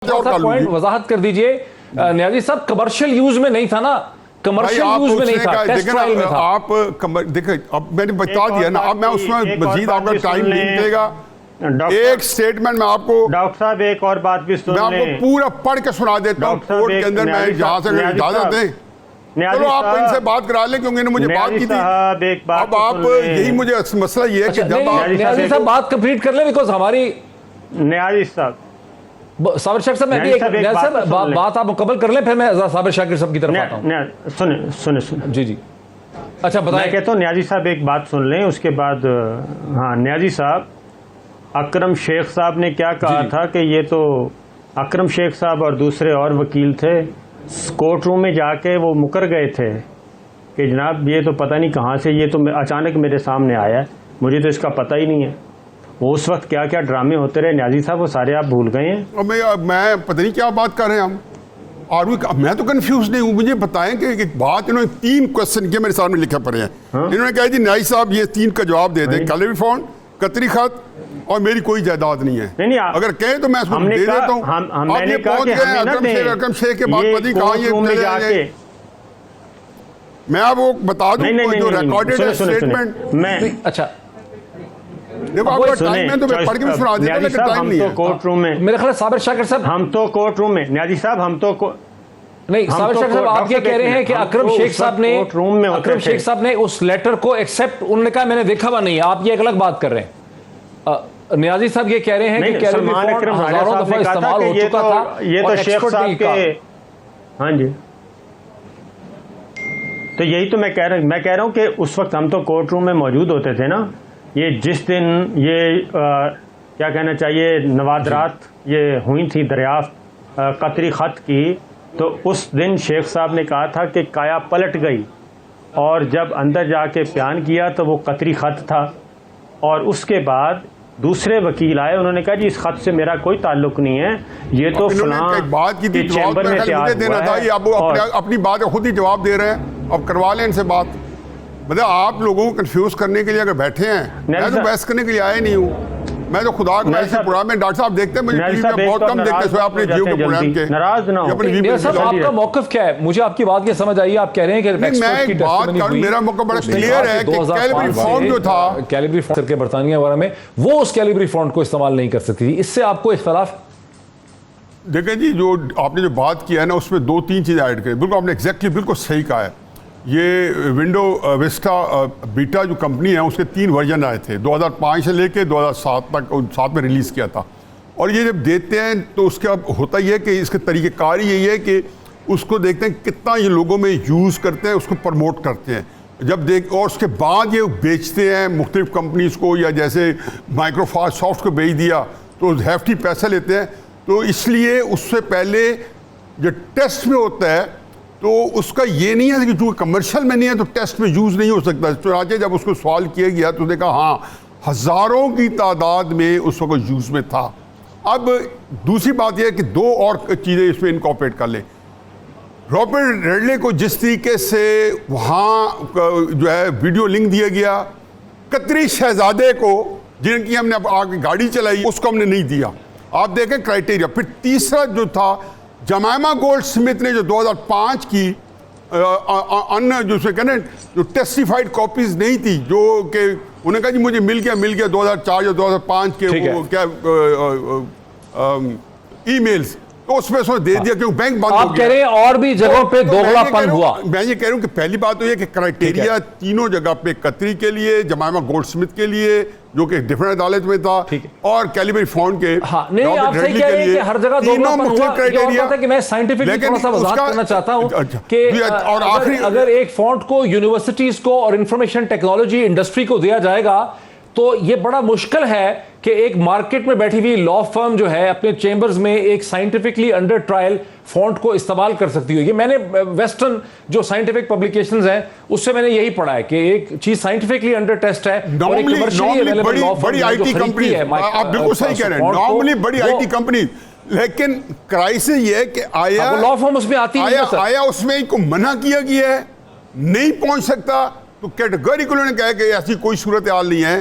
Point वजाहत कर दीजिए नियाजी साहब, कमर्शियल यूज में नहीं था ना, कमर्शियल यूज में नहीं था, टेस्ट ट्रायल में था। आप देखिए, अब मैंने बता दिया ना, अब मैं उसमें मजीद आपका टाइम नहीं मिलेगा। एक स्टेटमेंट में आपको डॉक्टर साहब एक और बात भी सुन लें, मैं आपको पूरा पढ़ के सुना देता हूँ कोर्ट के अंदर, मैं जहाँ से इजाजत दें। चलो आप इनसे बात करा लें, क्योंकि इन्होंने मुझे बात की थी। अब आप यही मुझे मसला ये है कि जब आप नियाजी साहब बात कंप्लीट कर लें, बिकॉज हमारी नियाजी साहब साबिर शाकिर साहब, मैं बात आप मुकम्मल कर लें, फिर मैं साबिर शाकिर साहब की तरफ आता हूं। सुने जी अच्छा बताएं। मैं कहता हूँ नियाजी साहब एक बात सुन लें, उसके बाद हाँ नियाजी साहब, अकरम शेख साहब ने क्या कहा था कि ये तो अकरम शेख साहब और दूसरे और वकील थे, कोर्ट रूम में जाके वो मुकर गए थे कि जनाब ये तो पता नहीं कहाँ से, ये तो अचानक मेरे सामने आया, मुझे तो इसका पता ही नहीं है। वो उस वक्त क्या क्या ड्रामे होते रहे नियाजी साहब, वो सारे आप भूल गए हैं। और मैं पता नहीं क्या बात कर रहे हैं हम, और मैं तो कंफ्यूज नहीं हूँ। मुझे बताएं कि एक बात, इन्होंने 3 क्वेश्चन किए मेरे सामने लिखे पड़े हैं। इन्होंने कहा जी नियाजी साहब ये 3 का जवाब दे दें, कैलेबरी फंड, कतरी खत और मेरी कोई जायदाद नहीं है। नहीं, अगर कहें तो मैं उसको दे देता हूँ। मैंने कहा कि अकरम शेख के बाद पता नहीं कहाँ ये, मैं आपको बता दूं जो रिकॉर्डेड स्टेटमेंट मैं अच्छा देखो आपका टाइम है तो मैं पढ़ के भी सुना देता हूं, लेकिन टाइम नहीं है। कोर्ट रूम में मेरे ख्याल साबिर शाकिर साहब, हम तो कोर्ट रूम में नियाजी साहब, हम तो नहीं, साबिर शाकिर साहब आप ये कह रहे हैं कि अकरम शेख साहब ने उस लेटर को एक्सेप्ट, उन्होंने कहा मैंने देखा हुआ नहीं है, आप ये एक अलग बात कर रहे हैं। नियाजी साहब ये कह रहे हैं कि हजारों दफा इस्तेमाल हो चुका था, ये तो शेख साहब के, हाँ जी, तो यही तो मैं कह रहा हूँ कि उस वक्त हम तो कोर्ट रूम में मौजूद होते थे ना। ये जिस दिन ये क्या कहना चाहिए नवादरात ये हुई थी दरियाफ्त कतरी ख़त की, तो उस दिन शेख साहब ने कहा था कि काया पलट गई, और जब अंदर जाके बयान किया तो वो कतरी ख़त था। और उसके बाद दूसरे वकील आए, उन्होंने कहा जी इस खत से मेरा कोई ताल्लुक नहीं है, ये तो फलां बात की थी, चैम्बर में तैयार देना था। ये अब अपनी बात खुद ही जवाब दे रहे हैं, अब करवा लें इनसे बात। मतलब आप लोगों को कंफ्यूज करने के लिए अगर बैठे हैं, मैं तो बहस करने के लिए आया नहीं हूँ। मैं तो खुदा का ऐसे प्रोग्राम में, डॉक्टर साहब देखते हैं मुझे टीवी में बहुत कम देखते हैं अपने जियो के प्रोग्राम के। नाराज ना हो। आपका मौकफ क्या है? मुझे आपकी बात की समझ आई, आप कह रहे हैं कि मैं एक बात कर, मेरा मौका बड़ा क्लियर है कि कैलिबरी फंड जो था, कैलिबरी फंड के बरतानिया वगैरह में, वो उस कैलिबरी फंड को इस्तेमाल नहीं कर सकती थी। इससे आपको इख्तलाफ? देखें जी, जो आपने जो बात किया है ना, उसमें 2-3 चीज़ें ऐड करें। बिल्कुल आपने एग्जैक्टली बिल्कुल सही कहा है। ये विंडो विस्टा बीटा जो कंपनी है, उसके 3 वर्जन आए थे, 2005 से लेके 2007 तक, 7 में रिलीज़ किया था। और ये जब देते हैं तो उसका होता ही है कि इसके तरीक़ेकार यही है कि उसको देखते हैं कितना ये लोगों में यूज़ करते हैं, उसको प्रमोट करते हैं। जब और उसके बाद ये बेचते हैं मुख्तलिफ़ कंपनीज़ को, या जैसे माइक्रोसॉफ्ट सॉफ्ट को बेच दिया तो हैफ्टी पैसा लेते हैं। तो इसलिए उससे पहले जो टेस्ट में होता है तो उसका ये नहीं है कि जो कमर्शियल में नहीं है तो टेस्ट में यूज़ नहीं हो सकता। चुनांचे जब उसको सवाल किया गया तो उसने कहा हाँ, हज़ारों की तादाद में उस वक्त यूज़ में था। अब दूसरी बात यह है कि 2 और चीज़ें इसमें इनकॉर्पोरेट कर लें। रॉबर्ट रेडले को जिस तरीके से वहाँ जो है वीडियो लिंक दिया गया, कतरी शहजादे को जिनकी हमने आगे गाड़ी चलाई उसको हमने नहीं दिया। आप देखें क्राइटेरिया। फिर तीसरा जो था, जमाइमा गोल्ड स्मिथ ने जो 2005 की अन्य जो से कहने जो टेस्टिफाइड कॉपीज नहीं थी, जो कि उन्होंने कहा जी मुझे मिल गया 2004 या 2005 के वो क्या ईमेल्स, तो उसमें उसने दे दिया क्योंकि बैंक बंद हो गया। आप कह रहे हैं और भी जगहों पे दोगलापन हुआ। मैं ये कह रहा हूँ कि पहली बात तो ये कि क्राइटेरिया तीनों जगह पे, कतरी के लिए, जमाइमा गोल्ड स्मिथ के लिए जो कि डिफरेंट अदालत में था, और कैलिबरी फंड के, हाँ, नहीं आप सही कह रहे हैं कि हर जगह दोगलापन हुआ। क्राइटेरिया है कि मैं साइंटिफिकली थोड़ा सा वजाहत करना चाहता हूं कि और आखिरी अगर एक फंड को यूनिवर्सिटीज को और इंफॉर्मेशन टेक्नोलॉजी इंडस्ट्री को दिया जाएगा तो ये बड़ा मुश्किल है कि एक मार्केट में बैठी हुई लॉ फर्म जो है अपने चेंबर्स में एक साइंटिफिकली अंडर ट्रायल फॉन्ट को इस्तेमाल कर सकती हो। ये मैंने वेस्टर्न जो साइंटिफिक पब्लिकेशंस हैं उससे मैंने यही पढ़ा है कि एक चीज साइंटिफिकली अंडर टेस्ट है और एक कमर्शियली अवेलेबल लॉ फर्म बड़ी आईटी कंपनी है। आप बिल्कुल सही कह रहे हैं, नॉर्मली बड़ी आईटी कंपनी, लेकिन क्राइसिस ये है कि आया लॉ फर्म उसमें आती है, आया उसमें इनको मना किया गया है, नहीं पहुंच सकता, तो कैटेगोरिकली उन्होंने कहा कि ऐसी कोई सूरत हाल नहीं है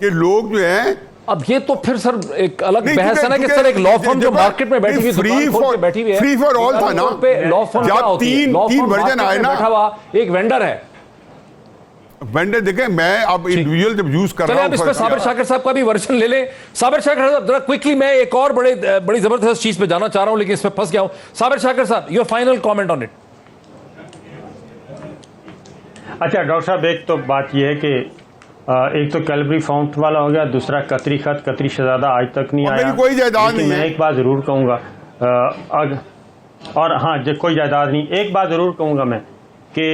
कि लोग जो हैं अब ये तो फिर सर एक अलग बहस है ना कि सर एक लॉ फर्म जो मार्केट में बैठी हुई है, फ्री फॉर ऑल था ना, लॉ फर्म क्या होती है? लॉ फर्म वर्जन आए ना, बैठा हुआ एक वेंडर है। वेंडर देखें, मैं अब इंडिविजुअल जब यूज कर रहा हूं, इस पे साबिर शाकिर साहब का भी वर्जन ले लें। साबिर शाकिर साहब जरा क्विकली, मैं एक और बड़ी जबरदस्त चीज पे जाना चाह रहा हूं लेकिन इस पे फंस गया हूं। साबिर शाकिर साहब, your final comment on it. अच्छा डॉक्टर साहब, एक तो बात यह है कि एक तो कैलबरी फाउंट वाला हो गया, दूसरा कतरी खत, कतरी शहजादा आज तक नहीं आया। मेरी कोई जायदाद नहीं है। मैं एक बात जरूर कहूँगा, और हाँ कोई जायदाद नहीं, एक बात जरूर कहूँगा मैं कि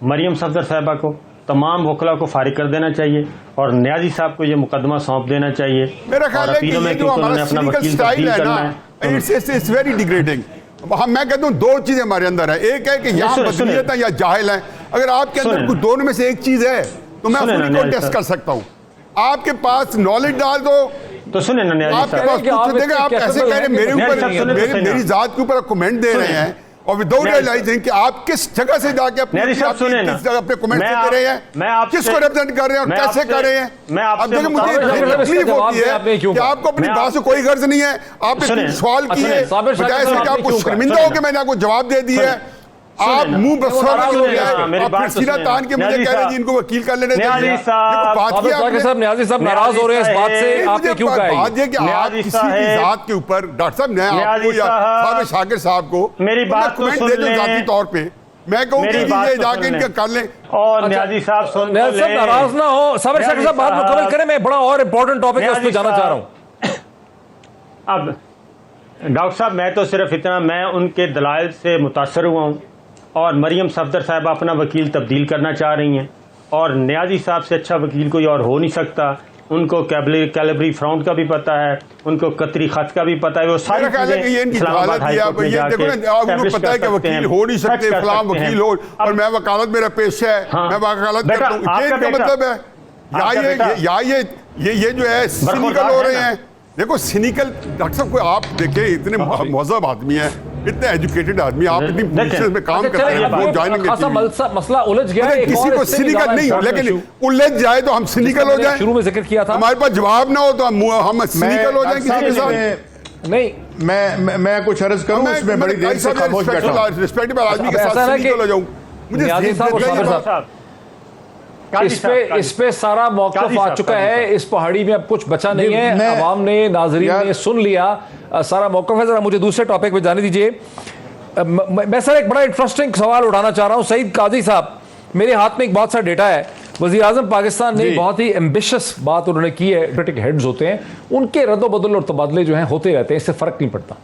मरियम सफदर साहिबा को, तमाम वकला को फारिग कर देना चाहिए और न्याजी साहब को ये मुकदमा सौंप देना चाहिए। मेरा ख्याल है कि ये जो हमारा सिनिकल स्टाइल है ना, इट्स वेरी डिग्रेडिंग। मैं कहता हूँ दो चीजें हमारे अंदर है, एक है कि यहाँ बदनीयत है या जाहिल है। अगर आपके अंदर कुछ दोनों में से एक चीज है तो मैं खुद को टेस्ट कर सकता हूँ। आपके पास नॉलेज डाल दो तो सुने ना न्याजी आपके पास कुछ देंगे, आप ऐसे कह रहे हैं मेरे ऊपर, मेरी जात के ऊपर कमेंट दे रहे हैं और विदाउट रियलाइजिंग कि आप किस जगह से जाके अपने कमेंट दे रहे हैं, किसको रिप्रेजेंट कर रहे हैं और कैसे कर रहे हैं। अब देखिए मुझे तकलीफ होती है कि आपको अपनी बात से कोई गर्ज नहीं है, आपने सवाल किए बजाय से कि आपको शर्मिंदा हो कि मैंने आपको जवाब दे दिया है, आप मुंह बसरा हो गए, आप फिर सीना तान के मुझे कह रहे हैं जी इनको वकील कर लेने चाहिए। साहब न्याजी साहब नाराज हो रहे हैं इस बात से, आपने क्यों कहा? बात ये कि आप किसी की जात के ऊपर, डॉक्टर साहब मैं आपको या साबिर शाकिर साहब को मेरी बात कमेंट दे दूं जाती तौर पे, मैं कहूँ कि ये जाके इनका कर लें। और न्याजी साहब सुन ले, न्याजी साहब नाराज ना हो, साबिर शाकिर साहब बात मुकम्मल करें, मैं बड़ा और इम्पोर्टेंट टॉपिक है उस पर जाना चाह रहा हूँ। अब डॉक्टर साहब मैं तो सिर्फ इतना, मैं उनके दलाइल से मुतासर हुआ हूँ और मरियम सफदर साहब अपना वकील तब्दील करना चाह रही हैं और न्याजी साहब से अच्छा वकील कोई और हो नहीं सकता। उनको कैलबरी फ्राउंड का भी पता है, उनको कतरी खत का भी पता है, वो सारी इस्लामाबाद हाई कोर्ट में जाके पता है कि वकील हो नहीं सकते, फलां वकील हो और मैं वकालत मेरा पेशा है, मैं वकालत करता हूं। ये मतलब है या ये जो है सिनिकल हो रहे हैं। देखो सिनिकल डॉक्टर साहब को आप देखें, इतने महज़ब आदमी है, इतने एजुकेटेड आदमी, आप इतनी पोजीशन में काम करते हैं, वो ज्वाइनिंग मसला उलझ गया है। किसी को सिनिकल नहीं, लेकिन उलझ जाए तो हम सिनिकल हो जाए। शुरू में जिक्र किया था, हमारे पास जवाब ना हो तो हम सिनिकल हो जाए किसी के साथ। नहीं मैं कुछ अर्ज करूं, उसमें बड़ी देर से खामोश बैठा, रिस्पेक्टेबल आदमी के साथ सिनिकल हो जाऊं। मुझे इस पे सारा मौक़िफ़ आ चुका है, इस पहाड़ी में अब कुछ बचा नहीं है, अवाम ने, नाज़रीन ने सुन लिया सारा मौक़िफ़ है। जरा मुझे दूसरे टॉपिक पे जाने दीजिए। मैं सर एक बड़ा इंटरेस्टिंग सवाल उठाना चाह रहा हूँ। सईद काजी साहब, मेरे हाथ में एक बहुत सा डेटा है, वज़ीर आज़म पाकिस्तान ने बहुत ही एम्बिशियस बात उन्होंने की है, डेमोक्रेटिक हेड्स होते हैं, उनके रद्द-ओ-बदल और तबादले जो हैं होते रहते हैं, इससे फ़र्क नहीं पड़ता।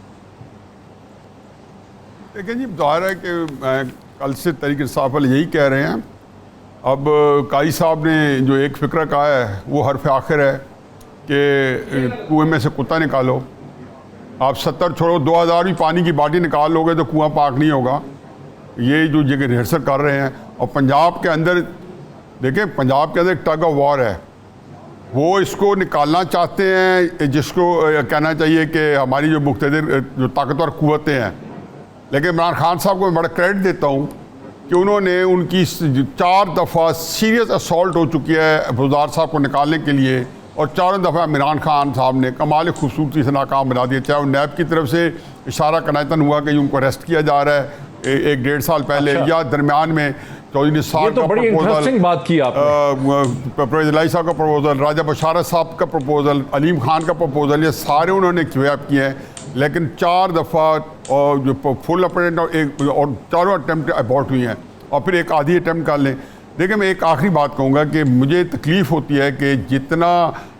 देखिए जी, ज़ाहिर है कि कल से तहरीक इंसाफ वाले यही कह रहे हैं। अब काजी साहब ने जो एक फ़िक्र कहा है वो हरफ आखिर है कि कुएं में से कुत्ता निकालो। आप 70 छोड़ो, 2000 भी पानी की बाल्टी निकाल लोगे तो कुआं पाक नहीं होगा। ये जो जगह रिहर्सल कर रहे हैं, और पंजाब के अंदर देखें, पंजाब के अंदर एक टग ऑफ वॉर है, वो इसको निकालना चाहते हैं, जिसको कहना चाहिए कि हमारी जो मुख्तदिर जो ताकतवर कुव्वतें हैं। लेकिन इमरान खान साहब को मैं बड़ा क्रेडिट देता हूँ कि उन्होंने उनकी 4 दफ़ा सीरियस असॉल्ट हो चुकी है बुज़दार साहब को निकालने के लिए, और 4 दफ़ा इमरान खान साहब ने कमाल खूबसूरती से नाकाम बना दिया। चाहे वो नैब की तरफ से इशारा कनायतन हुआ कि उनको अरेस्ट किया जा रहा है 1-1.5 साल पहले, या दरमियान में चौधरी निसार का प्रपोजल, बात की परवेज़ साहब का प्रपोजल, राजा बशारत साहब का प्रपोजल, अलीम खान का प्रपोजल, ये सारे उन्होंने क्वेप किए हैं। लेकिन 4 दफ़ा और जो फुल अटेम्प्ट और चारों अटेम्प्ट अबॉर्ट हुई हैं, और फिर एक आधी अटेम्प्ट कर लें। देखिए मैं एक आखिरी बात कहूँगा कि मुझे तकलीफ़ होती है कि जितना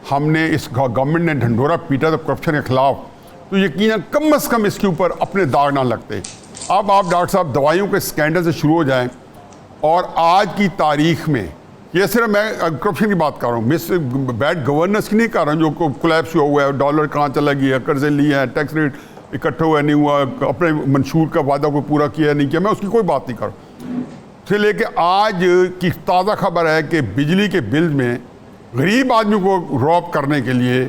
हमने इस गवर्नमेंट ने ढंढोरा पीटा था करप्शन के ख़िलाफ़, तो यकीनन कम अज़ कम इसके ऊपर अपने दाग ना लगते। अब आप डॉक्टर साहब दवाइयों के स्कैंडल से शुरू हो जाएं, और आज की तारीख में ये सिर्फ मैं करप्शन की बात कर रहा हूँ, मिस बैड गवर्नेंस की नहीं कर रहा हूँ, जो कोलैप्स हुआ है, डॉलर कहाँ चला गया, कर्जे लिए हैं, टैक्स रेट इकट्ठा हुआ नहीं हुआ, अपने मंशूर का वादा को पूरा किया नहीं किया, मैं उसकी कोई बात नहीं कर रहा। से लेके आज की ताज़ा खबर है कि बिजली के बिल में गरीब आदमी को रॉब करने के लिए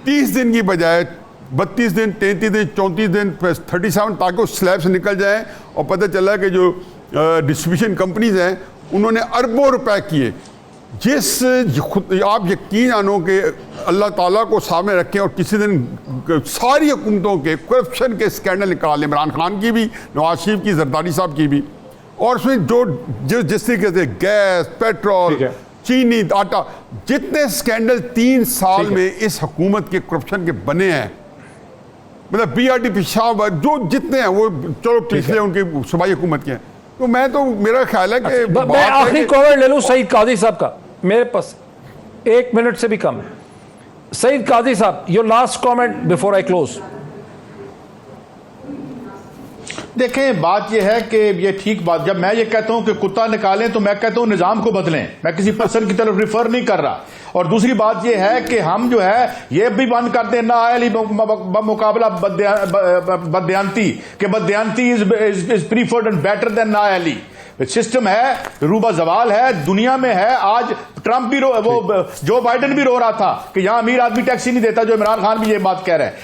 30 दिन की बजाय 32 दिन, 33 दिन, 34 दिन, 37, ताकि उस स्लैब से निकल जाए। और पता चला कि जो डिस्ट्रीब्यूशन कंपनीज हैं उन्होंने अरबों रुपए किए आप यकीन जानो कि अल्लाह ताला को सामने रखें और किसी दिन सारी हुकूमतों के करप्शन के स्कैंडल निकाल, इमरान खान की भी, नवाज शरीफ की, जरदारी साहब की भी, और उसमें जो जिस तरीके से गैस, पेट्रोल, चीनी, आटा, जितने स्कैंडल 3 साल में इस हुकूमत के करप्शन के बने हैं, मतलब BRT पेशावर जो जितने हैं वो चलो पिछले उनकी सूबाई हुकूमत के हैं। तो मेरा ख्याल है कि मैं आखिरी कमेंट ले लूं सईद काजी साहब का, मेरे पास 1 मिनट से भी कम है। सईद काजी साहब, your last comment before I close. देखें, बात यह है कि ये ठीक बात, जब मैं ये कहता हूं कि कुत्ता निकालें तो मैं कहता हूं निजाम को बदलें, मैं किसी पर्सन की तरफ रिफर नहीं कर रहा। और दूसरी बात यह है कि हम जो है ये भी बंद कर दें नाअहली मुकाबला बदयांती के बदयांती is preferred and better than नाअहली। सिस्टम है, रूबा जवाल है, दुनिया में है। आज ट्रंप भी वो जो बाइडेन भी रो रहा था कि यहां अमीर आदमी टैक्सी नहीं देता, जो इमरान खान भी ये बात कह रहे हैं।